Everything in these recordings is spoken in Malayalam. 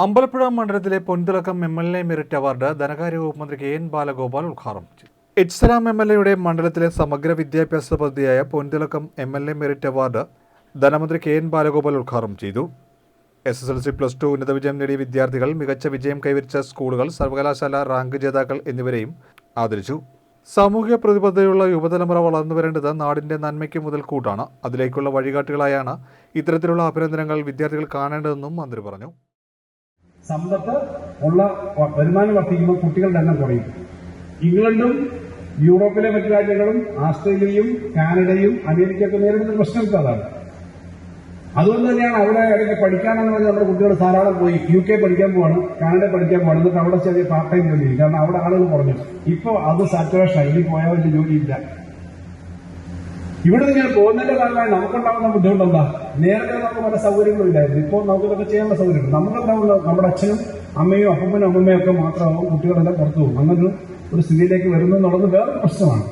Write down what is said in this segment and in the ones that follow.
അമ്പലപ്പുഴ മണ്ഡലത്തിലെ പൊൻതിളക്കം MLA മെറിറ്റ് അവാർഡ് ധനകാര്യ വകുപ്പ് മന്ത്രി KN ബാലഗോപാൽ ഉദ്ഘാടനം ചെയ്തു. ഇസ്ലാം MLAയുടെ മണ്ഡലത്തിലെ സമഗ്ര വിദ്യാഭ്യാസ പദ്ധതിയായ പൊൻതിളക്കം MLA മെറിറ്റ് അവാർഡ് ധനമന്ത്രി KN ബാലഗോപാൽ ഉദ്ഘാടനം ചെയ്തു. SSLC+2 ഉന്നത വിജയം നേടിയ വിദ്യാർത്ഥികൾ, മികച്ച വിജയം കൈവരിച്ച സ്കൂളുകൾ, സർവകലാശാല റാങ്ക് ജേതാക്കൾ എന്നിവരെയും ആദരിച്ചു. സാമൂഹിക പ്രതിബദ്ധതയുള്ള യുവതലമുറ വളർന്നു വരേണ്ടത് നാടിന്റെ നന്മയ്ക്ക് മുതൽക്കൂട്ടാണ്. അതിലേക്കുള്ള വഴികാട്ടികളായാണ് ഇത്തരത്തിലുള്ള അഭിനന്ദനങ്ങൾ വിദ്യാർത്ഥികൾ കാണേണ്ടതെന്നും മന്ത്രി പറഞ്ഞു. സമ്പത്ത് ഉള്ള വരുമാനം വർദ്ധിക്കുമ്പോൾ കുട്ടികളുടെ എണ്ണം കുറയും. ഇംഗ്ലണ്ടും യൂറോപ്പിലെ മറ്റു രാജ്യങ്ങളും ആസ്ട്രേലിയയും കാനഡയും അമേരിക്കയൊക്കെ നേരിടുന്ന പ്രശ്നം അതാണ്. അതുകൊണ്ട് തന്നെയാണ് അവിടെ ഇടയ്ക്ക് പഠിക്കാനെന്ന് പറഞ്ഞാൽ നമ്മുടെ കുട്ടികൾ ധാരാളം പോയി UK പഠിക്കാൻ പോവാണ്, കാനഡ പഠിക്കാൻ പോവാണ്. എന്നിട്ട് അവിടെ ചെറിയ പാർട്ട് ടൈം ജോലി, കാരണം അവിടെ ആളുകൾ കുറഞ്ഞു. ഇപ്പോൾ അത് സാറ്റുറേഷൻ, ഇനി പോയാൽ വലിയ ജോലിയില്ല. ഇവിടെ നിങ്ങൾ പോകുന്നതിന്റെ ഭാഗമായി നമുക്കുണ്ടാകുന്ന ബുദ്ധിമുട്ടെന്താ? നേരത്തെ നമുക്ക് പല സൗകര്യങ്ങളും ഇല്ലായിരുന്നു. ഇപ്പോൾ നമുക്കിതൊക്കെ ചെയ്യാനുള്ള സൗകര്യമുണ്ട്. നമുക്കുണ്ടാവുന്ന നമ്മുടെ അച്ഛനും അമ്മയും അപ്പനും അമ്മയും ഒക്കെ മാത്രമാവും കുട്ടികളെല്ലാം പുറത്തു പോകും. അങ്ങനെ ഒരു സ്ഥിതിയിലേക്ക് വരുന്നു എന്നുള്ളത് വേറൊരു പ്രശ്നമാണ്.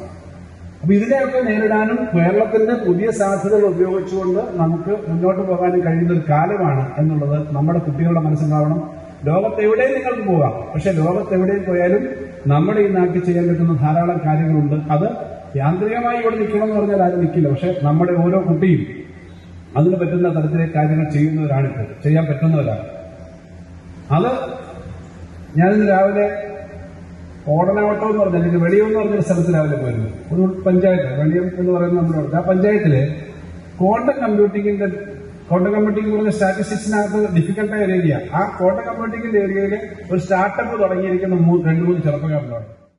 അപ്പൊ ഇതിനെയൊക്കെ നേരിടാനും കേരളത്തിന്റെ പുതിയ സാധ്യതകൾ ഉപയോഗിച്ചുകൊണ്ട് നമുക്ക് മുന്നോട്ട് പോകാനും കഴിയുന്ന ഒരു കാലമാണ് എന്നുള്ളത് നമ്മുടെ കുട്ടികളുടെ മനസ്സിലാവണം. ലോകത്തെവിടെയും നിങ്ങൾക്ക് പോകാം, പക്ഷെ ലോകത്തെവിടെയും പോയാലും നമ്മുടെ ഈ നാട്ടിൽ ചെയ്യാൻ പറ്റുന്ന ധാരാളം കാര്യങ്ങളുണ്ട്. അത് യാന്ത്രികമായി ഇവിടെ നിൽക്കണം എന്ന് പറഞ്ഞാൽ ആരും നിൽക്കില്ല. പക്ഷെ നമ്മുടെ ഓരോ കുട്ടിയും അതിന് പറ്റുന്ന തരത്തിലെ കാര്യങ്ങൾ ചെയ്യുന്നവരാണിപ്പോൾ, ചെയ്യാൻ പറ്റുന്നവരാണ്. അത് ഞാനിന്ന് രാവിലെ ഓടനാവട്ടം എന്ന് പറഞ്ഞാൽ വെളിയം എന്ന് പറഞ്ഞൊരു സ്ഥലത്ത് രാവിലെ പോയിരുന്നു. ഒരു പഞ്ചായത്ത്, വെളിയം എന്ന് പറയുന്ന നമ്മുടെ ആ പഞ്ചായത്തില് ക്വാണ്ടം കമ്പ്യൂട്ടിംഗ് പറഞ്ഞ സ്റ്റാറ്റിസ്റ്റിക്സിനകത്ത് ഡിഫിക്കൽട്ടായ ഒരു ഏരിയ. ആ ക്വാണ്ടം കമ്പ്യൂട്ടിംഗിന്റെ ഏരിയയിൽ ഒരു സ്റ്റാർട്ടപ്പ് തുടങ്ങിയിരിക്കുന്ന 2-3 ചെറുപ്പക്കാരുണ്ടാണ്.